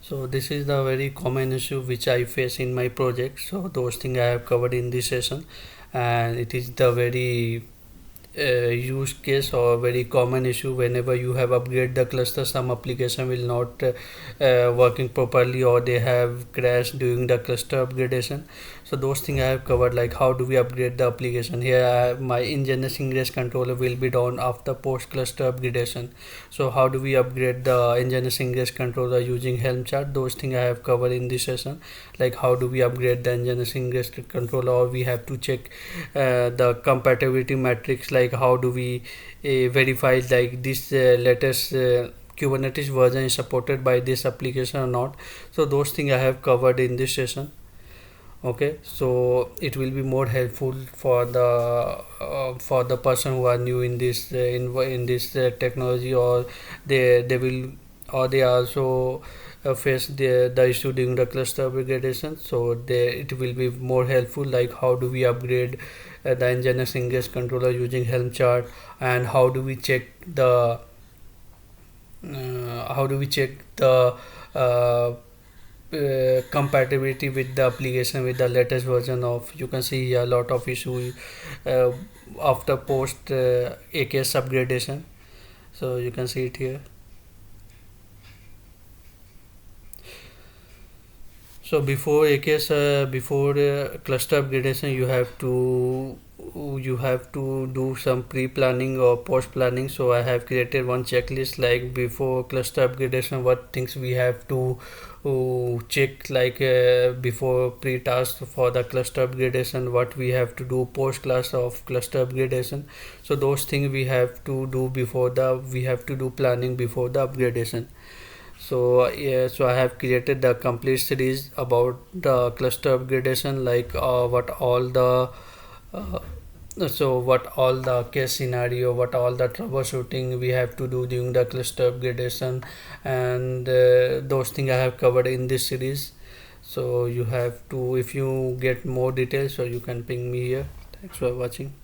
So this is the very common issue which I face in my project. So those things I have covered in this session, and it is the very use case or very common issue. Whenever you have upgrade the cluster, some application will not working properly, or they have crashed during the cluster upgradation. So those things I have covered, like how do we upgrade the application. Here I have my Ingress ingress controller will be down after post cluster upgradation. So how do we upgrade the Ingress ingress controller using Helm chart? Those things I have covered in this session, like how do we upgrade the Ingress ingress controller, or we have to check the compatibility metrics, like how do we verify like this latest Kubernetes version is supported by this application or not. So those things I have covered in this session. Okay, so it will be more helpful for the person who are new in this in this technology, or they will, or they also face the issue during the cluster upgradation. So it will be more helpful, like how do we upgrade the Nginx ingress controller using Helm chart, and how do we check the uh, compatibility with the application with the latest version of. You can see a lot of issue uh, after post AKS upgradation. So you can see it here. So before AKS, before cluster upgradation, you have to do some pre-planning or post-planning. So I have created one checklist, like before cluster upgradation, what things we have to check, like before pre-task for the cluster upgradation, what we have to do post-class of cluster upgradation. So those things we have to do planning before the upgradation. So yeah, so I have created the complete series about the cluster upgradation, like uh, what all the case scenario, what all the troubleshooting we have to do during the cluster upgradation, and those things I have covered in this series. So you have to, if you get more details, so you can ping me here. Thanks for watching.